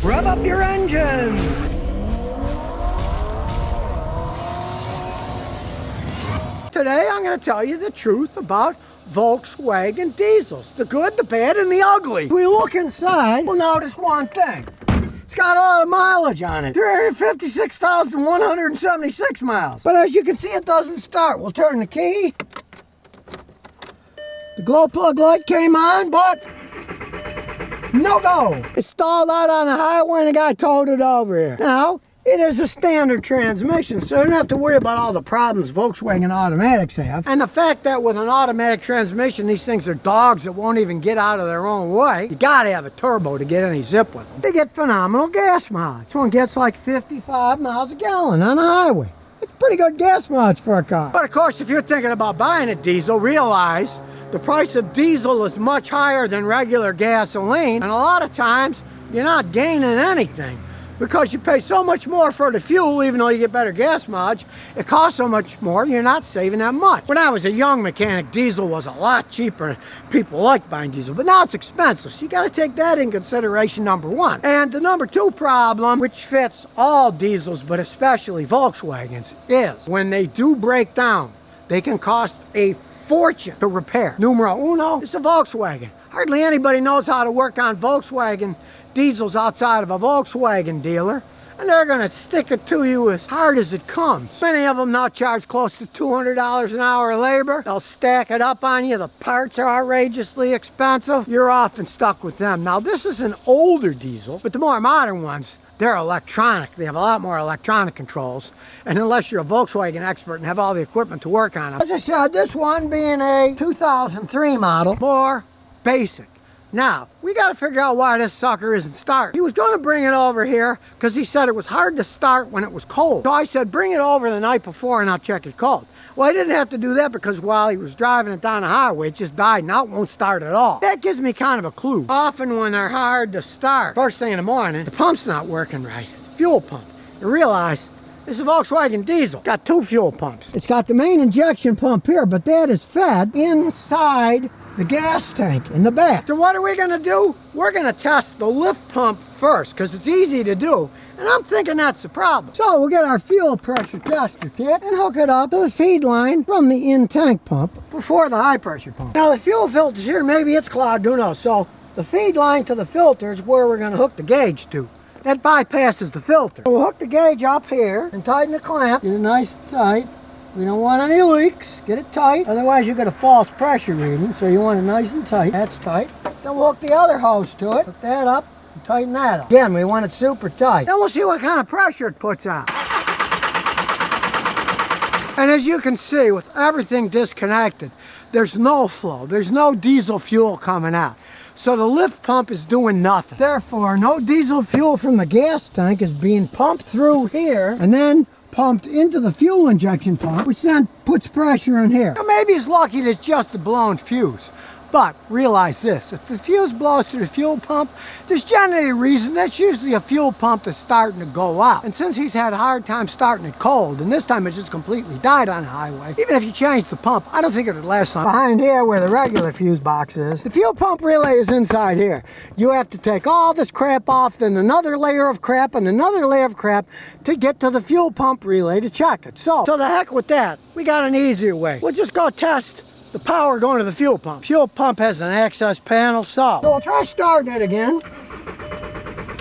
Rev up your engines. Today I'm going to tell you the truth about Volkswagen diesels. The good, the bad, and the ugly. If we look inside, we'll notice one thing. It's got a lot of mileage on it. 356,176 miles. But as you can see, it doesn't start. We'll turn the key. The glow plug light came on, but no go. It stalled out on the highway and the guy towed it over here. Now, it is a standard transmission, so you don't have to worry about all the problems Volkswagen automatics have. And the fact that with an automatic transmission, these things are dogs that won't even get out of their own way. You gotta have a turbo to get any zip with them. They get phenomenal gas mileage. This one gets like 55 miles a gallon on the highway. It's pretty good gas mileage for a car. But of course, if you're thinking about buying a diesel, realize the price of diesel is much higher than regular gasoline. And a lot of times, you're not gaining anything, because you pay so much more for the fuel. Even though you get better gas mileage, it costs so much more, you're not saving that much. When I was a young mechanic, diesel was a lot cheaper. People liked buying diesel, but now it's expensive, so you got to take that in consideration, number one. And the number two problem, which fits all diesels but especially Volkswagens, is when they do break down, they can cost a fortune to repair. Numero uno is a Volkswagen. Hardly anybody knows how to work on Volkswagen diesels outside of a Volkswagen dealer, and they're going to stick it to you as hard as it comes. Many of them now charge close to $200 an hour of labor. They'll stack it up on you. The parts are outrageously expensive. You're often stuck with them. Now, this is an older diesel, but the more modern ones, they're electronic. They have a lot more electronic controls. And unless you're a Volkswagen expert and have all the equipment to work on them. As I said, this one being a 2003 model, more basic. Now, we got to figure out why this sucker isn't starting. He was going to bring it over here because he said it was hard to start when it was cold. So I said, bring it over the night before and I'll check it cold. Well, I didn't have to do that because while he was driving it down the highway, it just died. Now it won't start at all. That gives me kind of a clue. Often when they're hard to start, first thing in the morning, the pump's not working right. Fuel pump. You realize this is a Volkswagen diesel. Got two fuel pumps. It's got the main injection pump here, but that is fed inside the gas tank in the back. So what are we going to do? We're going to test the lift pump first because it's easy to do. And I'm thinking that's the problem. So we'll get our fuel pressure tester kit and hook it up to the feed line from the in-tank pump before the high pressure pump. Now the fuel filter's here, maybe it's clogged, who knows. So the feed line to the filter is where we're going to hook the gauge to. That bypasses the filter. So we'll hook the gauge up here and tighten the clamp. Get it nice and tight. We don't want any leaks. Get it tight. Otherwise you get a false pressure reading. So you want it nice and tight. That's tight. Then we'll hook the other hose to it. Hook that up and tighten that up. Again, we want it super tight. Then we'll see what kind of pressure it puts out. And as you can see, with everything disconnected, there's no flow. There's no diesel fuel coming out. So the lift pump is doing nothing. Therefore, no diesel fuel from the gas tank is being pumped through here and then pumped into the fuel injection pump, which then puts pressure in here. Now maybe it's lucky that it's just a blown fuse. But realize this, if the fuse blows through the fuel pump, there's generally a reason. That's usually a fuel pump that's starting to go out. And since he's had a hard time starting it cold, and this time it just completely died on the highway, even if you change the pump, I don't think it would last long. Behind here where the regular fuse box is, the fuel pump relay is inside here. You have to take all this crap off, then another layer of crap and another layer of crap to get to the fuel pump relay to check it. So the heck with that. We got an easier way. We'll just go test the power going to the fuel pump. Fuel pump has an access panel, so we'll try starting it again.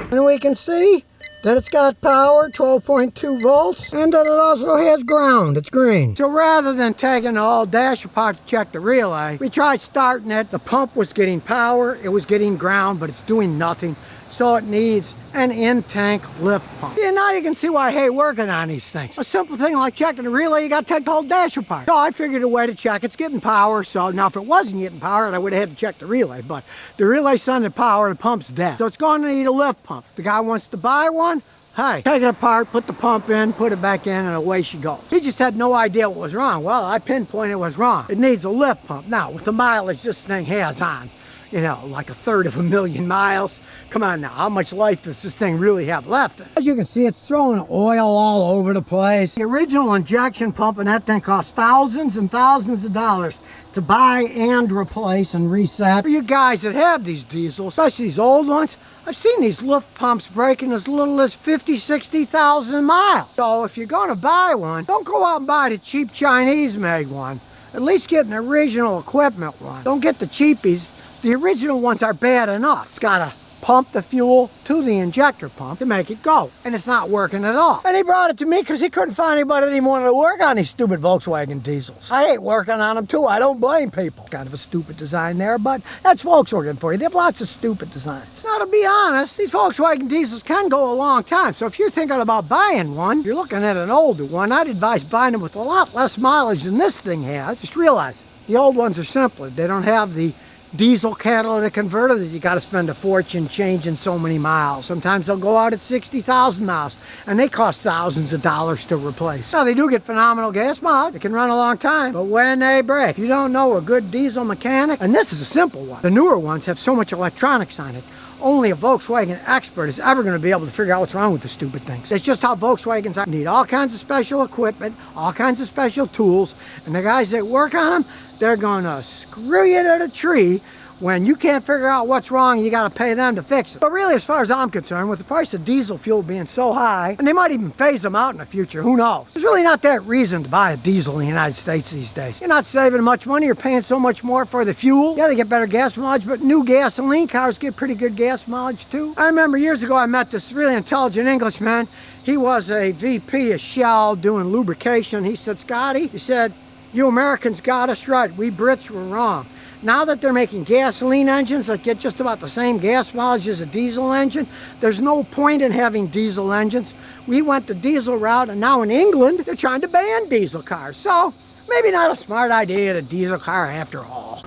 And we can see that it's got power, 12.2 volts, and that it also has ground. It's green. So rather than taking the whole dash apart to check the relay, we tried starting it. The pump was getting power, it was getting ground, but it's doing nothing. So it needs an in-tank lift pump. Yeah, now you can see why I hate working on these things. A simple thing like checking the relay, you got to take the whole dash apart. So I figured a way to check. It's getting power, so now if it wasn't getting power, I would have had to check the relay. But the relay's sending power, the pump's dead. So it's going to need a lift pump. If the guy wants to buy one, hey, take it apart, put the pump in, put it back in, and away she goes. He just had no idea what was wrong. Well, I pinpointed what was wrong. It needs a lift pump. Now, with the mileage this thing has on, you know, like 1/3 of a million miles. Come on now, how much life does this thing really have left? As you can see, it's throwing oil all over the place. The original injection pump in that thing cost thousands and thousands of dollars to buy and replace and reset. For you guys that have these diesels, especially these old ones, I've seen these lift pumps breaking as little as 50, 60,000 miles. So if you're going to buy one, don't go out and buy the cheap Chinese-made one. At least get an original equipment one. Don't get the cheapies. The original ones are bad enough. It's got to pump the fuel to the injector pump to make it go, and it's not working at all. And he brought it to me because he couldn't find anybody that even wanted to work on these stupid Volkswagen diesels. I hate working on them too. I don't blame people. Kind of a stupid design there, but that's Volkswagen for you. They have lots of stupid designs. Now, to be honest, these Volkswagen diesels can go a long time. So if you're thinking about buying one, you're looking at an older one, I'd advise buying them with a lot less mileage than this thing has. Just realize the old ones are simpler. They don't have the diesel catalytic converter that you got to spend a fortune changing so many miles. Sometimes they'll go out at 60,000 miles, and they cost thousands of dollars to replace. Now, they do get phenomenal gas mileage. They can run a long time, but when they break, you don't know a good diesel mechanic, and this is a simple one. The newer ones have so much electronics on it. Only a Volkswagen expert is ever going to be able to figure out what's wrong with the stupid things. It's just how Volkswagens are. You need all kinds of special equipment, all kinds of special tools, and the guys that work on them, they're going to screw you to the tree. When you can't figure out what's wrong, you got to pay them to fix it. But really, as far as I'm concerned, with the price of diesel fuel being so high, and they might even phase them out in the future, who knows? There's really not that reason to buy a diesel in the United States these days. You're not saving much money, you're paying so much more for the fuel. Yeah, they get better gas mileage, but new gasoline cars get pretty good gas mileage too. I remember years ago I met this really intelligent Englishman. He was a VP of Shell doing lubrication. He said, Scotty, he said, you Americans got us right. We Brits were wrong. Now that they're making gasoline engines that get just about the same gas mileage as a diesel engine, there's no point in having diesel engines. We went the diesel route, and now in England, they're trying to ban diesel cars. So, maybe not a smart idea to diesel car after all.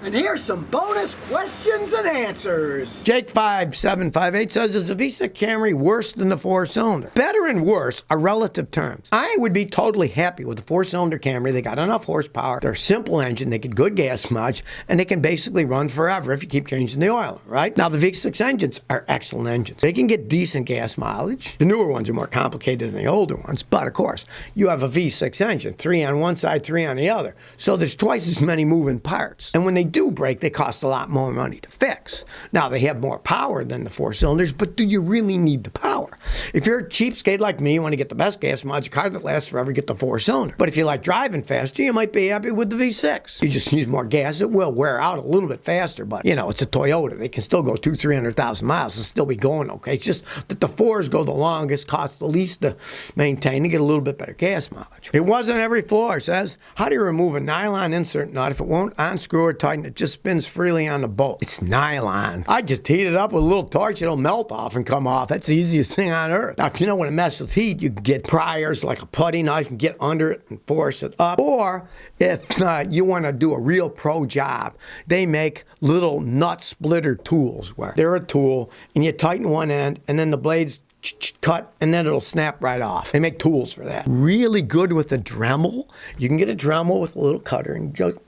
And here's some bonus questions and answers. Jake5758 says, is the V6 Camry worse than the 4-cylinder? Better and worse are relative terms. I would be totally happy with the 4-cylinder Camry. They got enough horsepower. They're a simple engine. They get good gas mileage, and they can basically run forever if you keep changing the oil, right? Now, the V6 engines are excellent engines. They can get decent gas mileage. The newer ones are more complicated than the older ones, but of course, you have a V6 engine, 3 on one side, 3 on the other. So there's twice as many moving parts. And when they do break, they cost a lot more money to fix. Now, they have more power than the 4-cylinders, but do you really need the power? If you're a cheapskate like me, you want to get the best gas mileage, a car that lasts forever, get the 4-cylinder. But if you like driving faster, you might be happy with the V6. You just use more gas. It will wear out a little bit faster, but, you know, it's a Toyota. They can still go 200,000-300,000 miles and still be going okay. It's just that the 4s go the longest, cost the least to maintain, and get a little bit better gas mileage. It wasn't every floor, says. How do you remove a nylon insert nut if it won't unscrew or tighten? It just spins freely on the bolt. It's nylon. I just heat it up with a little torch. It'll melt off and come off. That's the easiest thing on earth. Now, if you know when it messes with heat, you can get pliers like a putty knife and get under it and force it up. Or if you want to do a real pro job, they make little nut splitter tools where they're a tool and you tighten one end and then the blades cut, and then it'll snap right off. They make tools for that. Really good with a Dremel. You can get a Dremel with a little cutter and just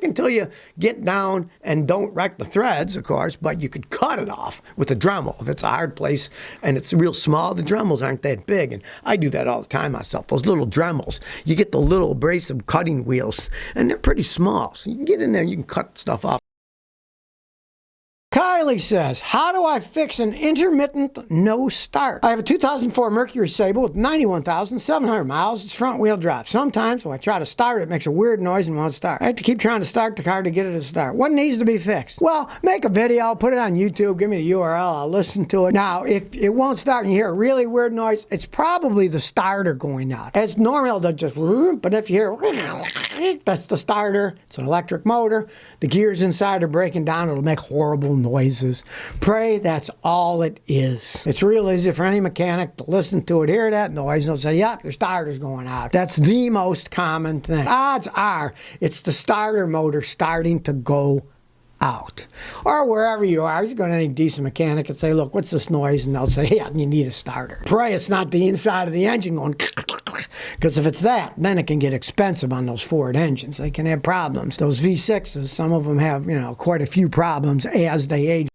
until you get down and don't wreck the threads, of course, but you could cut it off with a Dremel. If it's a hard place and it's real small, the Dremels aren't that big, and I do that all the time myself. Those little Dremels, you get the little abrasive cutting wheels, and they're pretty small, so you can get in there and you can cut stuff off. Kylie says, how do I fix an intermittent no start? I have a 2004 Mercury Sable with 91,700 miles. It's front wheel drive. Sometimes when I try to start it, it makes a weird noise and won't start. I have to keep trying to start the car to get it to start. What needs to be fixed? Well, make a video, put it on YouTube, give me the URL, I'll listen to it. Now, if it won't start and you hear a really weird noise, it's probably the starter going out. It's normal to just, but if you hear, that's the starter. It's an electric motor. The gears inside are breaking down. It'll make horrible noises. Pray that's all it is. It's real easy for any mechanic to listen to it, hear that noise, and they'll say, yep, your starter's going out. That's the most common thing. Odds are it's the starter motor starting to go out. Or wherever you are, you go to any decent mechanic and say, look, what's this noise? And they'll say, yeah, you need a starter. Pray it's not the inside of the engine going because if it's that, then it can get expensive on those Ford engines. They can have problems. Those V6s, some of them have, quite a few problems as they age.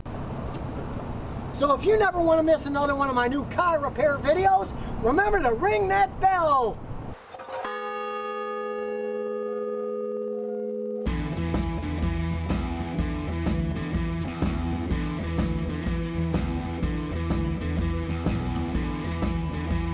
So if you never want to miss another one of my new car repair videos, remember to ring that bell.